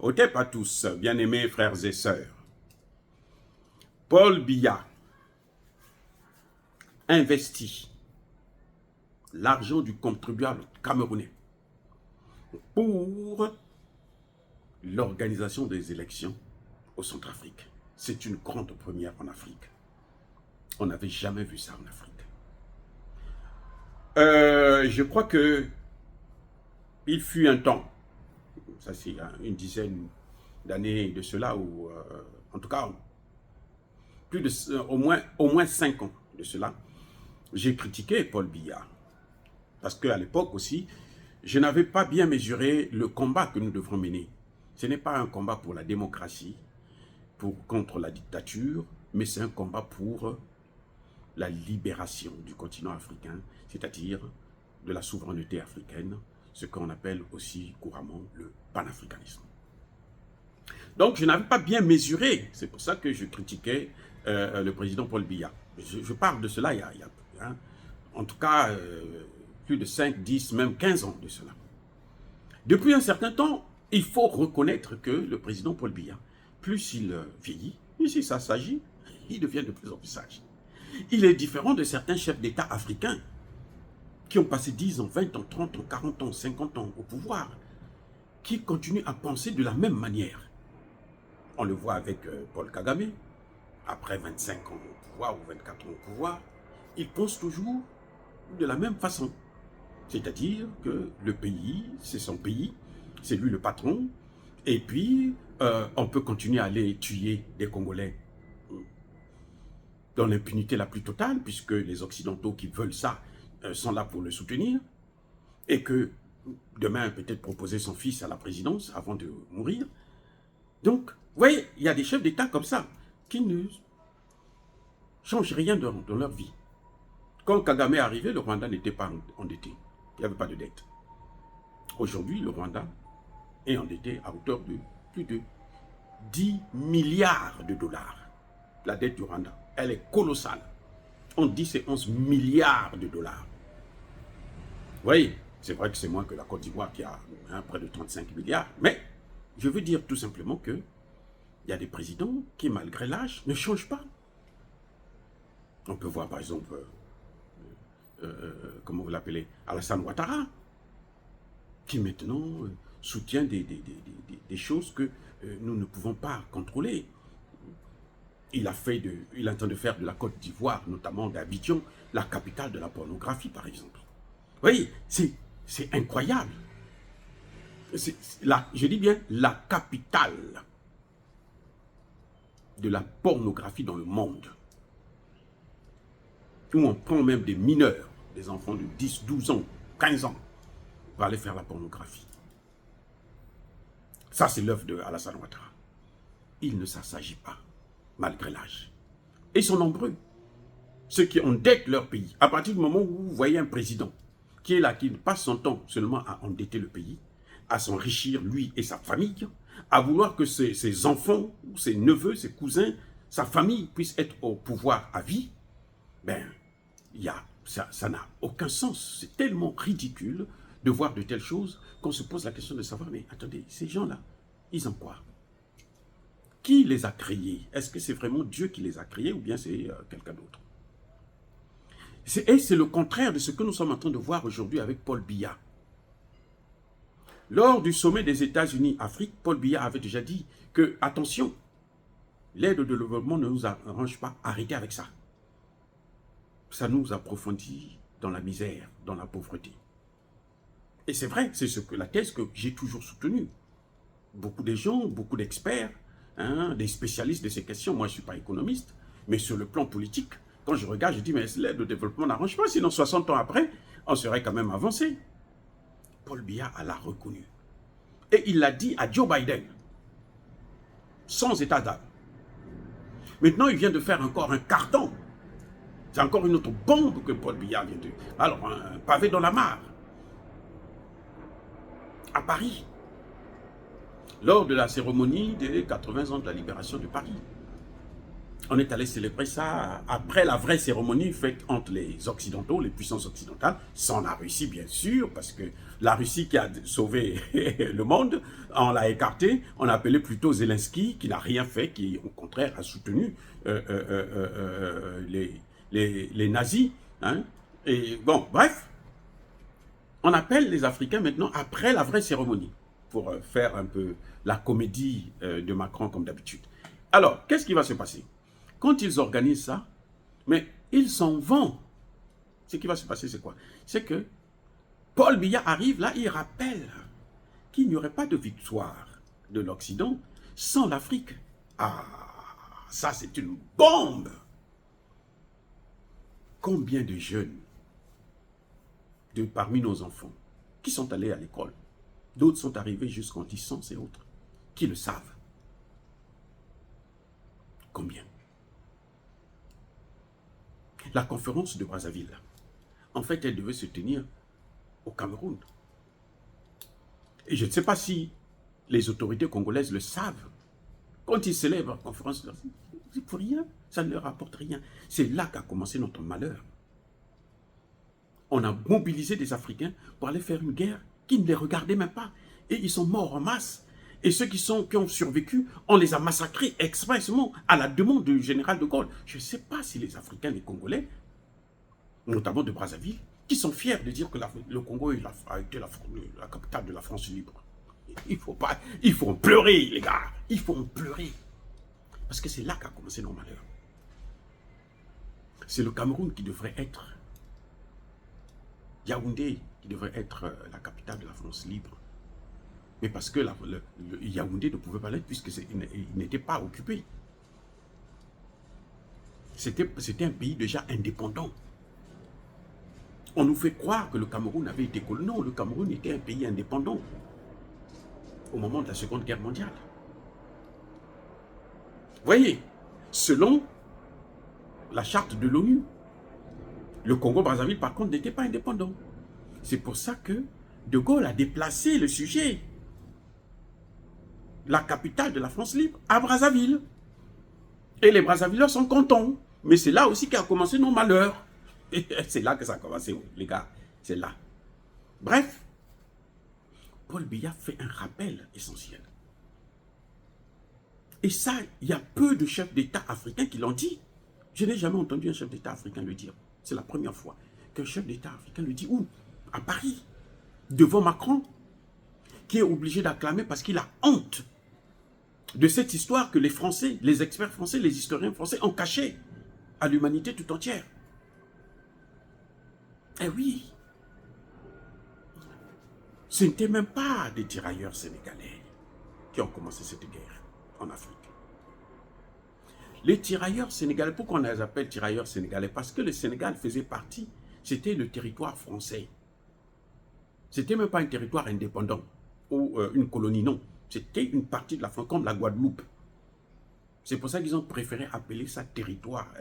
Otep à tous, bien-aimés frères et sœurs. Paul Biya investit l'argent du contribuable camerounais pour l'organisation des élections au Centrafrique. C'est une grande première en Afrique. On n'avait jamais vu ça en Afrique. Je crois que il fut un temps, ça c'est une dizaine d'années de cela, ou en tout cas plus de, au moins 5 ans de cela, j'ai critiqué Paul Biya. Parce qu'à l'époque aussi, je n'avais pas bien mesuré le combat que nous devrons mener. Ce n'est pas un combat pour la démocratie, contre la dictature, mais c'est un combat pour la libération du continent africain, c'est-à-dire de la souveraineté africaine, ce qu'on appelle aussi couramment le panafricanisme. Donc je n'avais pas bien mesuré, c'est pour ça que je critiquais le président Paul Biya. Je parle de cela il y a hein, en tout cas plus de 5, 10, même 15 ans de cela. Depuis un certain temps, il faut reconnaître que le président Paul Biya, plus il vieillit, ici ça s'agit, il devient de plus en plus sage. Il est différent de certains chefs d'État africains qui ont passé 10 ans, 20 ans, 30 ans, 40 ans, 50 ans au pouvoir, qui continuent à penser de la même manière. On le voit avec Paul Kagame, après 25 ans au pouvoir ou 24 ans au pouvoir, il pense toujours de la même façon. C'est-à-dire que le pays, c'est son pays, c'est lui le patron, et puis on peut continuer à aller tuer des Congolais dans l'impunité la plus totale, puisque les Occidentaux qui veulent ça sont là pour le soutenir, et que demain peut-être proposer son fils à la présidence avant de mourir. Donc, vous voyez, il y a des chefs d'État comme ça, qui ne changent rien dans leur vie. Quand Kagame est arrivé, le Rwanda n'était pas endetté. Il n'y avait pas de dette. Aujourd'hui, le Rwanda est endetté à hauteur de plus de 10 milliards de dollars. La dette du Rwanda, elle est colossale. On dit c'est 11 milliards de dollars. Vous voyez, c'est vrai que c'est moins que la Côte d'Ivoire qui a près de 35 milliards. Mais je veux dire tout simplement que il y a des présidents qui, malgré l'âge, ne changent pas. On peut voir par exemple, comment vous l'appelez, Alassane Ouattara, qui maintenant soutient des choses que nous ne pouvons pas contrôler. Il est en train de faire de la Côte d'Ivoire, notamment d'Abidjan, la capitale de la pornographie, par exemple. Vous voyez, c'est incroyable. Je dis bien la capitale de la pornographie dans le monde. Où on prend même des mineurs, des enfants de 10, 12 ans, 15 ans, pour aller faire la pornographie. Ça, c'est l'œuvre de Alassane Ouattara. Il ne s'assagit pas, malgré l'âge. Et ils sont nombreux, ceux qui endettent leur pays. À partir du moment où vous voyez un président qui est là, qui passe son temps seulement à endetter le pays, à s'enrichir lui et sa famille, à vouloir que ses enfants, ses neveux, ses cousins, sa famille puissent être au pouvoir à vie, ben, ça n'a aucun sens. C'est tellement ridicule de voir de telles choses qu'on se pose la question de savoir, mais attendez, ces gens-là, ils ont quoi? Qui les a créés? Est-ce que c'est vraiment Dieu qui les a créés ou bien c'est quelqu'un d'autre? Et c'est le contraire de ce que nous sommes en train de voir aujourd'hui avec Paul Biya. Lors du sommet des États-Unis-Afrique, Paul Biya avait déjà dit que, attention, l'aide au développement ne nous arrange pas, arrêtez avec ça. Ça nous approfondit dans la misère, dans la pauvreté. Et c'est vrai, c'est la thèse que j'ai toujours soutenue. Beaucoup de gens, beaucoup d'experts, des spécialistes de ces questions, moi je ne suis pas économiste, mais sur le plan politique, quand je regarde, je dis, mais l'aide au développement n'arrange pas, sinon 60 ans après, on serait quand même avancé. Paul Biya l'a reconnu. Et il l'a dit à Joe Biden, sans état d'âme. Maintenant, il vient de faire encore un carton. C'est encore une autre bombe que Paul Biya vient de... Alors, un pavé dans la mare. À Paris. Lors de la cérémonie des 80 ans de la libération de Paris. On est allé célébrer ça après la vraie cérémonie faite entre les Occidentaux, les puissances occidentales, sans la Russie bien sûr, parce que la Russie qui a sauvé le monde, on l'a écarté, on a appelé plutôt Zelensky, qui n'a rien fait, qui au contraire a soutenu les nazis. Hein. Et bon, bref, on appelle les Africains maintenant après la vraie cérémonie, pour faire un peu la comédie de Macron comme d'habitude. Alors, qu'est-ce qui va se passer? Quand ils organisent ça, mais ils s'en vont. Ce qui va se passer, c'est quoi? C'est que Paul Biya arrive là, il rappelle qu'il n'y aurait pas de victoire de l'Occident sans l'Afrique. Ah, ça c'est une bombe! Combien de jeunes parmi nos enfants qui sont allés à l'école, d'autres sont arrivés jusqu'en licence et autres, qui le savent? Combien? La conférence de Brazzaville, en fait, elle devait se tenir au Cameroun. Et je ne sais pas si les autorités congolaises le savent. Quand ils célèbrent la conférence, c'est pour rien, ça ne leur rapporte rien. C'est là qu'a commencé notre malheur. On a mobilisé des Africains pour aller faire une guerre qui ne les regardait même pas. Et ils sont morts en masse. Et ceux qui ont survécu, on les a massacrés expressément à la demande du général de Gaulle. Je ne sais pas si les Africains, les Congolais, notamment de Brazzaville, qui sont fiers de dire que le Congo a été la capitale de la France libre. Il faut en pleurer, les gars. Il faut en pleurer. Parce que c'est là qu'a commencé nos malheurs. C'est le Cameroun qui devrait être Yaoundé, qui devrait être la capitale de la France libre. Mais parce que Yaoundé ne pouvait pas l'être puisqu'il n'était pas occupé. C'était un pays déjà indépendant. On nous fait croire que le Cameroun avait été colonisé. Non, le Cameroun était un pays indépendant au moment de la Seconde Guerre mondiale. Voyez, selon la charte de l'ONU, le Congo-Brazzaville, par contre, n'était pas indépendant. C'est pour ça que De Gaulle a déplacé le sujet, la capitale de la France libre, à Brazzaville. Et les Brazzavillois sont contents. Mais c'est là aussi qu'a commencé nos malheurs. C'est là que ça a commencé, les gars. C'est là. Bref, Paul Biya fait un rappel essentiel. Et ça, il y a peu de chefs d'État africains qui l'ont dit. Je n'ai jamais entendu un chef d'État africain le dire. C'est la première fois qu'un chef d'État africain le dit. Où? À Paris, devant Macron, qui est obligé d'acclamer parce qu'il a honte de cette histoire que les Français, les experts français, les historiens français ont cachée à l'humanité tout entière. Eh oui, ce n'était même pas des tirailleurs sénégalais qui ont commencé cette guerre en Afrique. Les tirailleurs sénégalais, pourquoi on les appelle tirailleurs sénégalais? Parce que le Sénégal faisait partie, c'était le territoire français. C'était même pas un territoire indépendant ou une colonie, non. C'était une partie de la France, comme la Guadeloupe. C'est pour ça qu'ils ont préféré appeler ça territoire,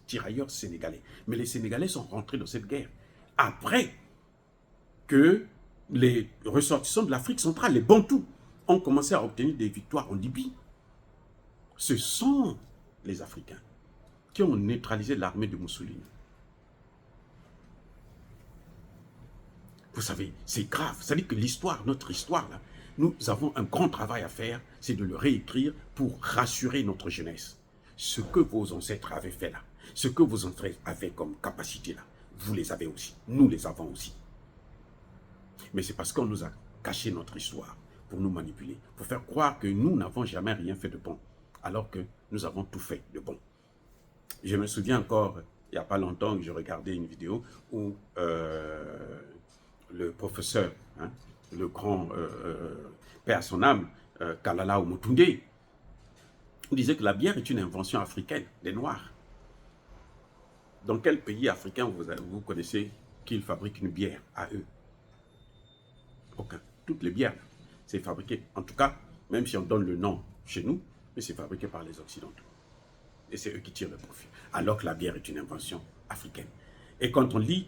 tirailleurs sénégalais. Mais les Sénégalais sont rentrés dans cette guerre après que les ressortissants de l'Afrique centrale, les Bantous, ont commencé à obtenir des victoires en Libye. Ce sont les Africains qui ont neutralisé l'armée de Mussolini. Vous savez, c'est grave. Ça veut dire que l'histoire, notre histoire, là, nous avons un grand travail à faire, c'est de le réécrire pour rassurer notre jeunesse. Ce que vos ancêtres avaient fait là, ce que vos ancêtres avaient comme capacité là, vous les avez aussi, nous les avons aussi. Mais c'est parce qu'on nous a caché notre histoire pour nous manipuler, pour faire croire que nous n'avons jamais rien fait de bon, alors que nous avons tout fait de bon. Je me souviens encore, il n'y a pas longtemps, que je regardais une vidéo où le professeur, hein, le grand père à son âme, Kalala Omotunde, disait que la bière est une invention africaine des Noirs. Dans quel pays africain vous connaissez qu'ils fabriquent une bière à eux? Aucun. Toutes les bières, c'est fabriqué. En tout cas, même si on donne le nom chez nous, mais c'est fabriqué par les Occidentaux. Et c'est eux qui tirent le profit. Alors que la bière est une invention africaine. Et quand on lit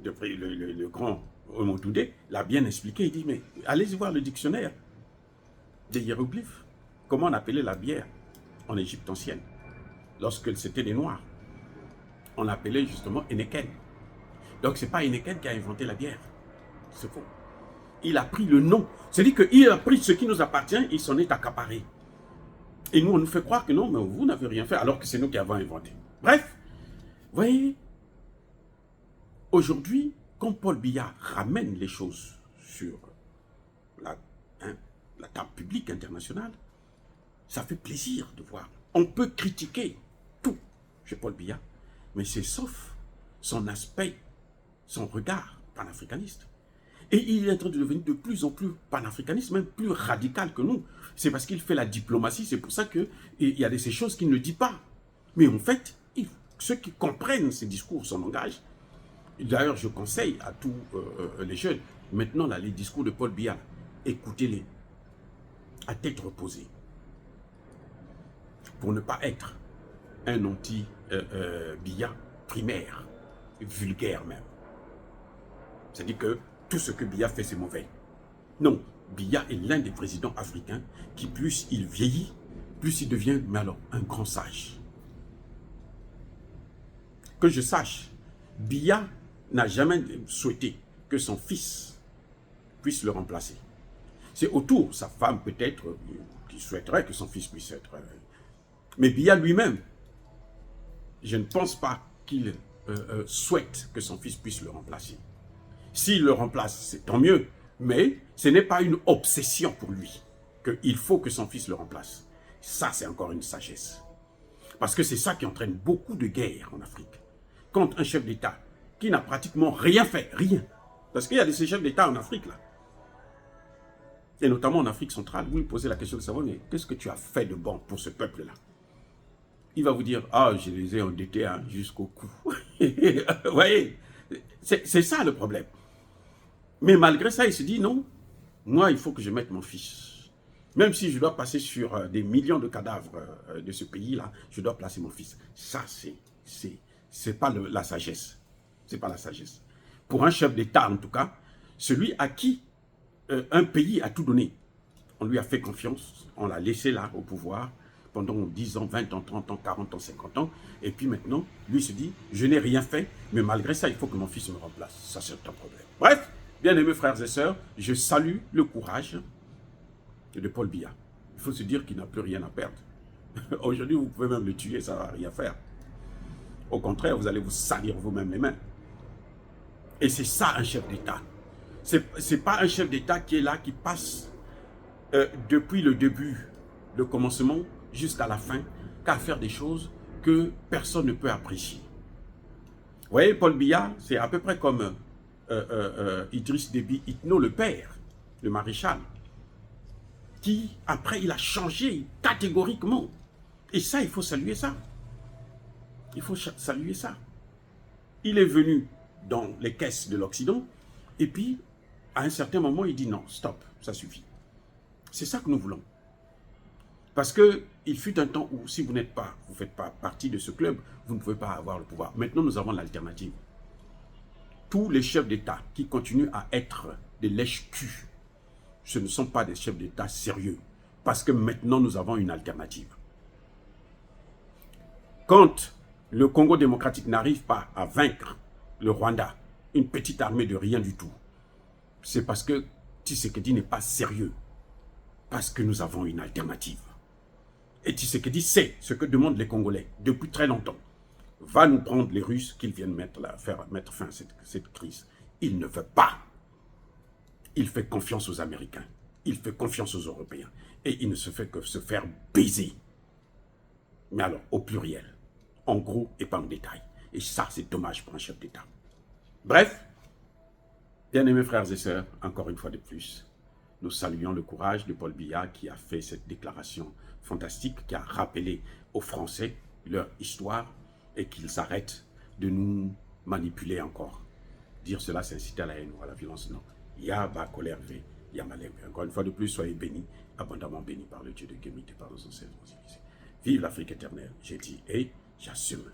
le grand Omotunde l'a bien expliqué, il dit, mais allez-y voir le dictionnaire des hiéroglyphes. Comment on appelait la bière en Égypte ancienne? lorsque c'était les Noirs. On l'appelait justement Heineken. Donc ce n'est pas Heineken qui a inventé la bière. C'est faux. Il a pris le nom. C'est-à-dire qu'il a pris ce qui nous appartient, il s'en est accaparé. Et nous, on nous fait croire que non, mais vous n'avez rien fait, alors que c'est nous qui avons inventé. Bref, vous voyez, aujourd'hui, quand Paul Biya ramène les choses sur la table publique internationale, ça fait plaisir de voir. On peut critiquer tout chez Paul Biya, mais c'est sauf son aspect, son regard panafricaniste. Et il est en train de devenir de plus en plus panafricaniste, même plus radical que nous. C'est parce qu'il fait la diplomatie, c'est pour ça qu'il y a de ces choses qu'il ne dit pas. Mais en fait, ceux qui comprennent ses discours, son langage, d'ailleurs je conseille à tous les jeunes, maintenant là, les discours de Paul Biya, écoutez-les, à tête reposée, pour ne pas être un anti-Biya primaire, vulgaire même. C'est-à-dire que tout ce que Biya fait, c'est mauvais. Non, Biya est l'un des présidents africains qui, plus il vieillit, plus il devient, mais alors, un grand sage. Que je sache, Biya n'a jamais souhaité que son fils puisse le remplacer. C'est autour, sa femme peut-être, qui souhaiterait que son fils puisse être... mais Biya lui-même, je ne pense pas qu'il souhaite que son fils puisse le remplacer. S'il le remplace, c'est tant mieux, mais ce n'est pas une obsession pour lui qu'il faut que son fils le remplace. Ça, c'est encore une sagesse. Parce que c'est ça qui entraîne beaucoup de guerres en Afrique. Quand un chef d'État qui n'a pratiquement rien fait, rien, parce qu'il y a de ces chefs d'État en Afrique, là, et notamment en Afrique centrale, vous lui posez la question de savoir, mais qu'est-ce que tu as fait de bon pour ce peuple-là? Il va vous dire, ah, je les ai endettés hein, jusqu'au cou. Vous voyez, c'est ça le problème. Mais malgré ça, il se dit, non, moi, il faut que je mette mon fils. Même si je dois passer sur des millions de cadavres de ce pays-là, je dois placer mon fils. Ça, c'est pas la sagesse. C'est pas la sagesse. Pour un chef d'État, en tout cas, celui à qui un pays a tout donné, on lui a fait confiance, on l'a laissé là au pouvoir pendant 10 ans, 20 ans, 30 ans, 40 ans, 50 ans, et puis maintenant, lui se dit, je n'ai rien fait, mais malgré ça, il faut que mon fils me remplace. Ça, c'est un problème. Bref, bien-aimés frères et sœurs, je salue le courage de Paul Biya. Il faut se dire qu'il n'a plus rien à perdre. Aujourd'hui, vous pouvez même le tuer, ça ne va rien faire. Au contraire, vous allez vous salir vous-même les mains. Et c'est ça un chef d'État. Ce n'est pas un chef d'État qui est là, qui passe depuis le début, le commencement, jusqu'à la fin, qu'à faire des choses que personne ne peut apprécier. Vous voyez, Paul Biya, c'est à peu près comme Idriss Déby Itno, le père, le maréchal, qui, après, il a changé catégoriquement. Et ça, il faut saluer ça. Il faut saluer ça. Il est venu dans les caisses de l'Occident, et puis, à un certain moment, il dit non, stop, ça suffit. C'est ça que nous voulons. Parce qu'il fut un temps où, si vous n'êtes pas, vous ne faites pas partie de ce club, vous ne pouvez pas avoir le pouvoir. Maintenant, nous avons l'alternative. Tous les chefs d'État qui continuent à être des lèche-culs, ce ne sont pas des chefs d'État sérieux. Parce que maintenant, nous avons une alternative. Quand le Congo démocratique n'arrive pas à vaincre le Rwanda, une petite armée de rien du tout, c'est parce que Tshisekedi n'est pas sérieux. Parce que nous avons une alternative. Et Tshisekedi sait ce que demandent les Congolais depuis très longtemps. Va nous prendre les Russes qu'ils viennent mettre fin à cette crise. Il ne veut pas. Il fait confiance aux Américains. Il fait confiance aux Européens. Et il ne se fait que se faire baiser. Mais alors, au pluriel. En gros et pas en détail. Et ça, c'est dommage pour un chef d'État. Bref, bien-aimés frères et sœurs, encore une fois de plus, nous saluons le courage de Paul Biya qui a fait cette déclaration fantastique, qui a rappelé aux Français leur histoire et qu'ils arrêtent de nous manipuler encore. Dire cela, c'est inciter à la haine ou à la violence, non. Il y a ma colère, il y a ma lèvre. Encore une fois de plus, soyez bénis, abondamment bénis par le Dieu de Kémite et par nos ancêtres civilisés. Vive l'Afrique éternelle, j'ai dit et j'assume.